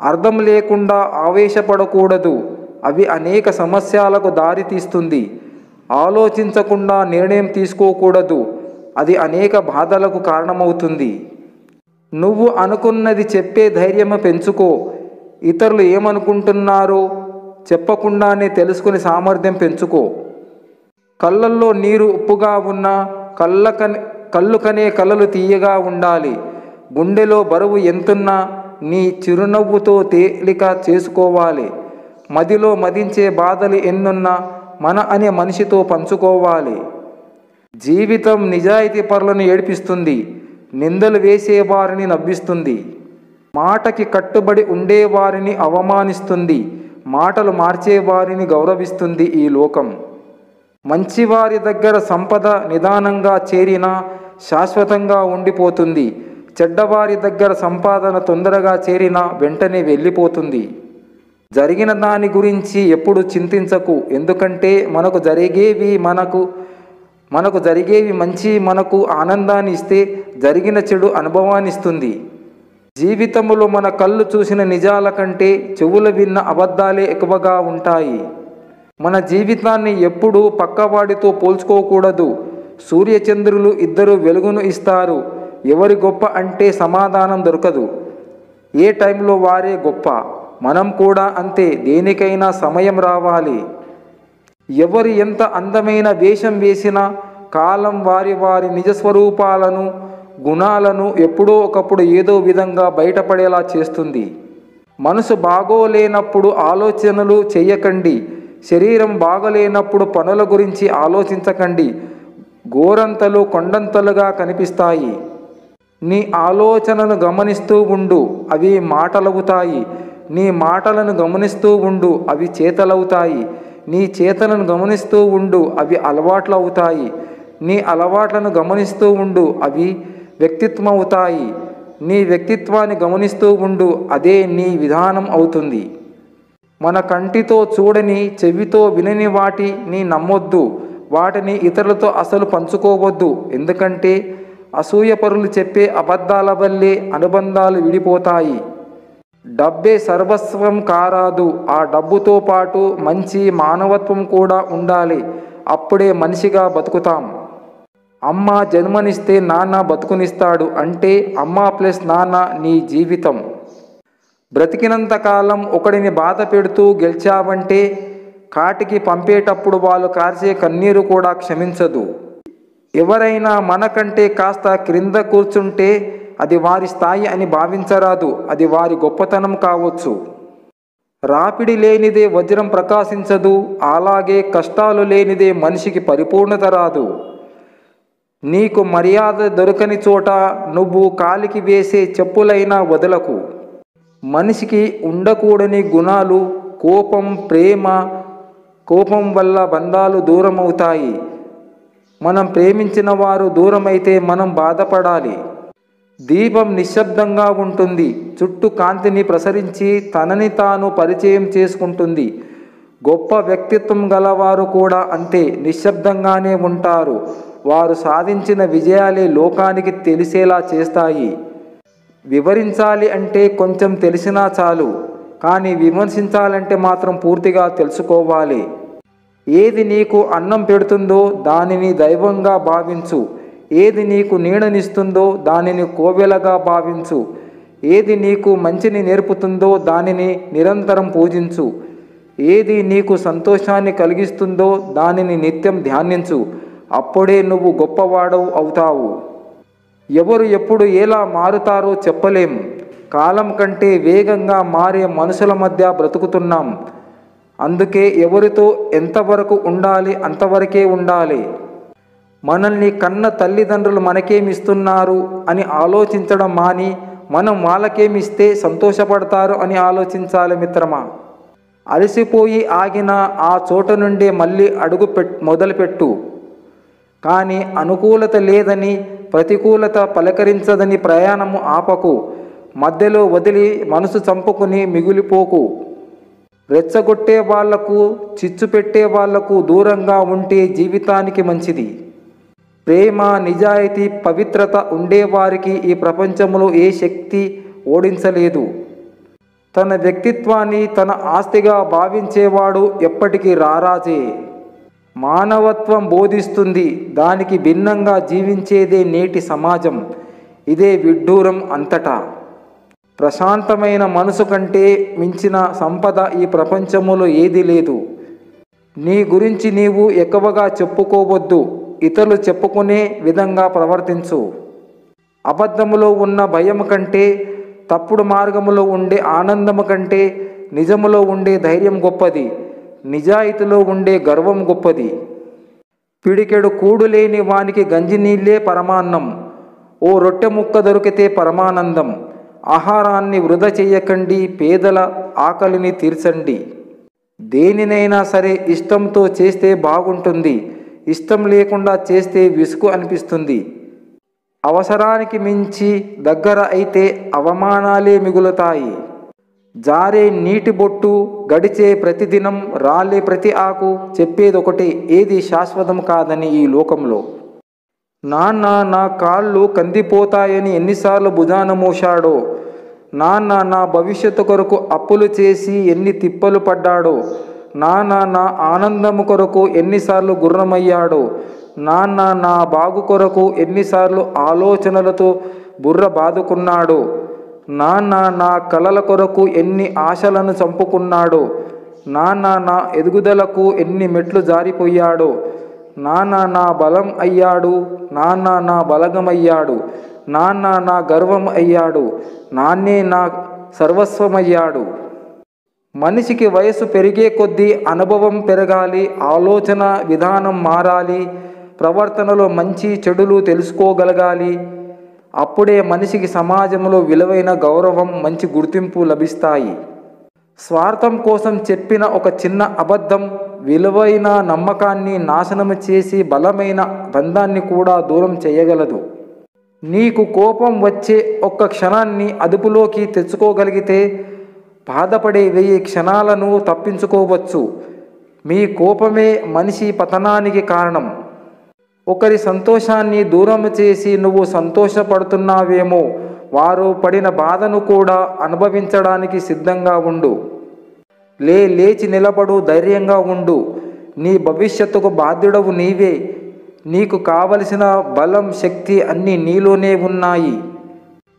అర్థం లేకుండా ఆవేశపడకూడదు, అవి అనేక సమస్యలకు దారితీస్తుంది. ఆలోచించకుండా నిర్ణయం తీసుకోకూడదు, అది అనేక బాధలకు కారణమవుతుంది. నువ్వు అనుకున్నది చెప్పే ధైర్యం పెంచుకో. ఇతరులు ఏమనుకుంటున్నారో చెప్పకుండానే తెలుసుకునే సామర్థ్యం పెంచుకో. కళ్ళల్లో నీరు ఉప్పుగా ఉన్నా కళ్ళు కనే కలలు తీయగా ఉండాలి. గుండెలో బరువు ఎంతున్నా నీ చిరునవ్వుతో తేలిక చేసుకోవాలి. మదిలో మదించే బాధలు ఎన్నున్నా మన అనే మనిషితో పంచుకోవాలి. జీవితం నిజాయితీ పరులను ఏడిపిస్తుంది, నిందలు వేసేవారిని నవ్విస్తుంది. మాటకి కట్టుబడి ఉండేవారిని అవమానిస్తుంది, మాటలు మార్చేవారిని గౌరవిస్తుంది ఈ లోకం. మంచివారి దగ్గర సంపద నిదానంగా చేరినా శాశ్వతంగా ఉండిపోతుంది. చెడ్డవారి దగ్గర సంపాదన తొందరగా చేరినా వెంటనే వెళ్ళిపోతుంది. జరిగిన దాని గురించి ఎప్పుడు చింతించకు, ఎందుకంటే మనకు జరిగేవి మంచి మనకు ఆనందాన్ని ఇస్తే జరిగిన చెడు అనుభవాన్ని ఇస్తుంది. జీవితంలో మన కళ్ళు చూసిన నిజాల కంటే చెవులు విన్న అబద్ధాలే ఎక్కువగా ఉంటాయి. మన జీవితాన్ని ఎప్పుడూ పక్కవాడితో పోల్చుకోకూడదు. సూర్యచంద్రులు ఇద్దరు వెలుగును ఇస్తారు. ఎవరి గొప్ప అంటే సమాధానం దొరకదు. ఏ టైంలో వారే గొప్ప. మనం కూడా అంతే, దేనికైనా సమయం రావాలి. ఎవరు ఎంత అందమైన వేషం వేసినా కాలం వారి వారి నిజస్వరూపాలను గుణాలను ఎప్పుడో ఒకప్పుడు ఏదో విధంగా బయటపడేలా చేస్తుంది. మనసు బాగోలేనప్పుడు ఆలోచనలు చేయకండి. శరీరం బాగలేనప్పుడు పనుల గురించి ఆలోచించకండి. గోరంతలు కొండంతలుగా కనిపిస్తాయి. నీ ఆలోచనను గమనిస్తూ ఉండు, అవి మాటలవుతాయి. నీ మాటలను గమనిస్తూ ఉండు, అవి చేతలవుతాయి. నీ చేతలను గమనిస్తూ ఉండు, అవి అలవాట్లు అవుతాయి. నీ అలవాట్లను గమనిస్తూ ఉండు, అవి వ్యక్తిత్వం అవుతాయి. నీ వ్యక్తిత్వాన్ని గమనిస్తూ ఉండు, అదే నీ విధానం అవుతుంది. మన కంటితో చూడని, చెవితో వినని వాటిని నమ్మొద్దు. వాటిని ఇతరులతో అసలు పంచుకోవద్దు. ఎందుకంటే అసూయపరులు చెప్పే అబద్ధాల వల్లే అనుబంధాలు విడిపోతాయి. డబ్బే సర్వస్వం కారాదు. ఆ డబ్బుతో పాటు మంచి మానవత్వం కూడా ఉండాలి. అప్పుడే మనిషిగా బతుకుతాం. అమ్మ జన్మనిస్తే నాన్న బతుకునిస్తాడు అంటే అమ్మ ప్లస్ నాన్న నీ జీవితం. బ్రతికినంతకాలం ఒకడిని బాధ పెడుతూ గెలిచావంటే కాటికి పంపేటప్పుడు వాళ్ళు కార్చే కన్నీరు కూడా క్షమించదు. ఎవరైనా మనకంటే కాస్త క్రింద కూర్చుంటే అది వారి స్థాయి అని భావించరాదు. అది వారి గొప్పతనం కావచ్చు. రాపిడి లేనిదే వజ్రం ప్రకాశించదు. అలాగే కష్టాలు లేనిదే మనిషికి పరిపూర్ణత రాదు. నీకు మర్యాద దొరకని చోట నువ్వు కాలికి వేసే చెప్పులైనా వదలకు. మనిషికి ఉండకూడని గుణాలు కోపం, ప్రేమ. కోపం వల్ల బంధాలు దూరం అవుతాయి. మనం ప్రేమించిన వారు దూరమైతే మనం బాధపడాలి. దీపం నిశ్శబ్దంగా ఉంటుంది. చుట్టూ కాంతిని ప్రసరించి తనని తాను పరిచయం చేసుకుంటుంది. గొప్ప వ్యక్తిత్వం గలవారు కూడా అంతే, నిశ్శబ్దంగానే ఉంటారు. వారు సాధించిన విజయాలే లోకానికి తెలిసేలా చేస్తాయి. వివరించాలి అంటే కొంచెం తెలిసినా చాలు, కానీ విమర్శించాలంటే మాత్రం పూర్తిగా తెలుసుకోవాలి. ఏది నీకు అన్నం పెడుతుందో దానిని దైవంగా భావించు. ఏది నీకు నీడనిస్తుందో దానిని కోవెలగా భావించు. ఏది నీకు మంచిని నేర్పుతుందో దానిని నిరంతరం పూజించు. ఏది నీకు సంతోషాన్ని కలిగిస్తుందో దానిని నిత్యం ధ్యానించు. అప్పుడే నువ్వు గొప్పవాడవు అవుతావు. ఎవరు ఎప్పుడు ఎలా మారుతారో చెప్పలేం. కాలం కంటే వేగంగా మారే మనుషుల మధ్య బ్రతుకుతున్నాం. అందుకే ఎవరితో ఎంతవరకు ఉండాలి అంతవరకే ఉండాలి. మనల్ని కన్న తల్లిదండ్రులు మనకేమిస్తున్నారు అని ఆలోచించడం మాని మనం వాళ్ళకేమిస్తే సంతోషపడతారు అని ఆలోచించాలి మిత్రమా. అలసిపోయి ఆగిన ఆ చోట నుండే మళ్ళీ మొదలుపెట్టు. కానీ అనుకూలత లేదని, ప్రతికూలత పలకరించదని ప్రయాణము ఆపకు. మధ్యలో వదిలి మనసు చంపుకుని మిగిలిపోకు. రెచ్చగొట్టే వాళ్లకు, చిచ్చు పెట్టే వాళ్లకు దూరంగా ఉంటే జీవితానికి మంచిది. ప్రేమ, నిజాయితీ, పవిత్రత ఉండేవారికి ఈ ప్రపంచంలో ఏ శక్తి ఓడించలేదు. తన వ్యక్తిత్వాన్ని తన ఆస్తిగా భావించేవాడు ఎప్పటికీ రారాజే. మానవత్వం బోధిస్తుంది, దానికి భిన్నంగా జీవించేదే నేటి సమాజం. ఇదే విడ్డూరం అంతటా. ప్రశాంతమైన మనసు కంటే మించిన సంపద ఈ ప్రపంచములో ఏదీ లేదు. నీ గురించి నీవు ఎక్కువగా చెప్పుకోవద్దు, ఇతరులు చెప్పుకునే విధంగా ప్రవర్తించు. అబద్ధములో ఉన్న భయం కంటే, తప్పుడు మార్గములో ఉండే ఆనందము కంటే నిజములో ఉండే ధైర్యం గొప్పది, నిజాయితీలో ఉండే గర్వం గొప్పది. పిడికెడు కూడు లేని వానికి గంజి నీళ్ళే పరమాన్నం, ఓ రొట్టె ముక్క దొరికితే పరమానందం. ఆహారాన్ని వృధా చేయకండి, పేదల ఆకలిని తీర్చండి. దేనినైనా సరే ఇష్టంతో చేస్తే బాగుంటుంది, ఇష్టం లేకుండా చేస్తే విసుగు అనిపిస్తుంది. అవసరానికి మించి దగ్గర అయితే అవమానాలే మిగులుతాయి. జారే నీటి బొట్టు, గడిచే ప్రతిదినం, రాలే ప్రతి ఆకు చెప్పేదొకటే, ఏది శాశ్వతం కాదని ఈ లోకంలో. నాన్న నా కాళ్ళు కందిపోతాయని ఎన్నిసార్లు భుజాన మోశాడో, నాన్న నా భవిష్యత్తు కొరకు అప్పులు చేసి ఎన్ని తిప్పలు పడ్డాడో, నాన్న నా ఆనందము కొరకు ఎన్నిసార్లు గుర్రమయ్యాడో, నాన్న నా బాగు కొరకు ఎన్నిసార్లు ఆలోచనలతో బుర్ర బాదుకున్నాడో, నాన్న నా కలల కొరకు ఎన్ని ఆశలను చంపుకున్నాడో, నాన్న నా ఎదుగుదలకు ఎన్ని మెట్లు జారిపోయాడో, నాన్న నా బలం అయ్యాడు, నాన్న నా బలగమయ్యాడు, నాన్న నా గర్వం అయ్యాడు, నాన్నే నా సర్వస్వమయ్యాడు. మనిషికి వయసు పెరిగే కొద్దీ అనుభవం పెరగాలి, ఆలోచన విధానం మారాలి, ప్రవర్తనలో మంచి చెడులు తెలుసుకోగలగాలి. అప్పుడే మనిషికి సమాజంలో విలువైన గౌరవం, మంచి గుర్తింపు లభిస్తాయి. స్వార్థం కోసం చెప్పిన ఒక చిన్న అబద్ధం విలువైన నమ్మకాన్ని నాశనం చేసి బలమైన బంధాన్ని కూడా దూరం చేయగలదు. నీకు కోపం వచ్చే ఒక్క క్షణాన్ని అదుపులోకి తెచ్చుకోగలిగితే బాధపడే 1000 క్షణాలను తప్పించుకోవచ్చు. మీ కోపమే మనిషి పతనానికి కారణం. ఒకరి సంతోషాన్ని దూరం చేసి నువ్వు సంతోషపడుతున్నావేమో, వారు పడిన బాధను కూడా అనుభవించడానికి సిద్ధంగా ఉండు. లేచి నిలబడు, ధైర్యంగా ఉండు. నీ భవిష్యత్తుకు బాధ్యుడవు నీవే. నీకు కావలసిన బలం, శక్తి అన్నీ నీలోనే ఉన్నాయి.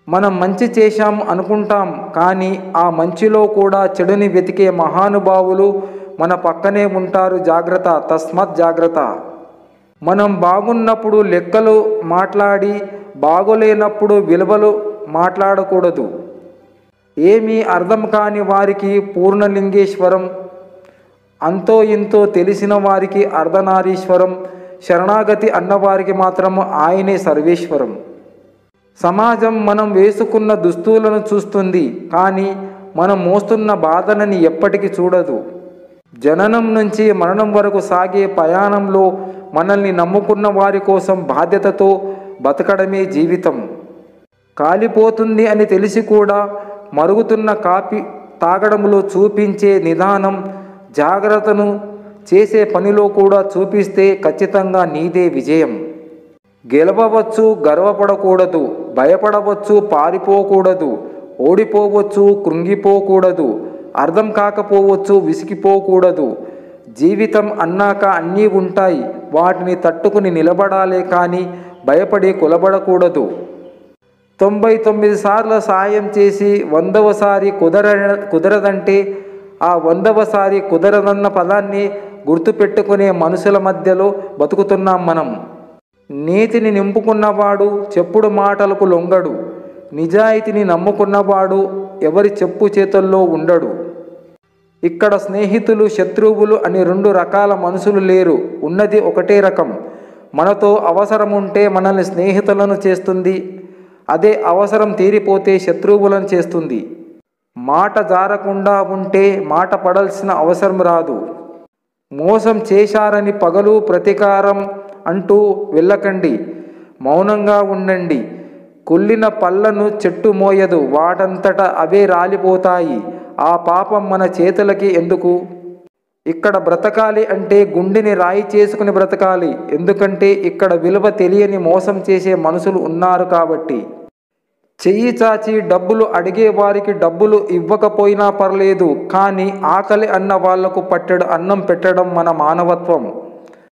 మనం మంచి చేశాం అనుకుంటాం, కానీ ఆ మంచిలో కూడా చెడుని వెతికే మహానుభావులు మన పక్కనే ఉంటారు. జాగ్రత్త, తస్మత్ జాగ్రత్త. మనం బాగున్నప్పుడు లెక్కలు మాట్లాడి, బాగోలేనప్పుడు విలువలు మాట్లాడకూడదు. ఏమీ అర్థం కాని వారికి పూర్ణలింగేశ్వరం, అంతో ఇంతో తెలిసిన వారికి అర్ధనారీశ్వరం, శరణాగతి అన్నవారికి మాత్రం ఆయనే సర్వేశ్వరం. సమాజం మనం వేసుకున్న దుస్తులను చూస్తుంది, కానీ మనం మోస్తున్న బాధలని ఎప్పటికీ చూడదు. జననం నుంచి మరణం వరకు సాగే ప్రయాణంలో మనల్ని నమ్ముకున్న వారి కోసం బాధ్యతతో బతకడమే జీవితం. కాలిపోతుంది అని తెలిసి కూడా మరుగుతున్న కాఫీ తాగడంలో చూపించే నిదానం, జాగ్రత్తను చేసే పనిలో కూడా చూపిస్తే ఖచ్చితంగా నీదే విజయం. గెలవవచ్చు, గర్వపడకూడదు. భయపడవచ్చు, పారిపోకూడదు. ఓడిపోవచ్చు, కృంగిపోకూడదు. అర్థం కాకపోవచ్చు, విసిగిపోకూడదు. జీవితం అన్నాక అన్నీ ఉంటాయి, వాటిని తట్టుకుని నిలబడాలే కానీ భయపడి కులబడకూడదు. 99 సార్లు సాయం చేసి 100వసారి కుదరదంటే ఆ 100వసారి కుదరదన్న పదాన్ని గుర్తుపెట్టుకునే మనుషుల మధ్యలో బతుకుతున్నాం మనం. నీతిని నింపుకున్నవాడు చెప్పుడు మాటలకు లొంగడు. నిజాయితీని నమ్ముకున్నవాడు ఎవరి చెప్పు చేతుల్లో ఉండడు. ఇక్కడ స్నేహితులు, శత్రువులు అని 2 రకాల మనుషులు లేరు, ఉన్నది ఒకటే రకం. మనతో అవసరం ఉంటే మనల్ని స్నేహితులను చేస్తుంది, అదే అవసరం తీరిపోతే శత్రువులను చేస్తుంది. మాట జారకుండా ఉంటే మాట పడాల్సిన అవసరం రాదు. మోసం చేశారని పగలు ప్రతీకారం అంటూ వెళ్ళకండి, మౌనంగా ఉండండి. కుళ్ళిన పళ్ళను చెట్టు మోయదు, వాటంతట అవే రాలిపోతాయి. ఆ పాపం మన చేతులకి ఎందుకు? ఇక్కడ బ్రతకాలి అంటే గుండెని రాయి చేసుకుని బ్రతకాలి. ఎందుకంటే ఇక్కడ విలువ తెలియని మోసం చేసే మనుషులు ఉన్నారు కాబట్టి. చెయ్యి చాచి డబ్బులు అడిగే వారికి డబ్బులు ఇవ్వకపోయినా పర్లేదు, కానీ ఆకలి అన్న వాళ్లకు పట్టెడు అన్నం పెట్టడం మన మానవత్వం.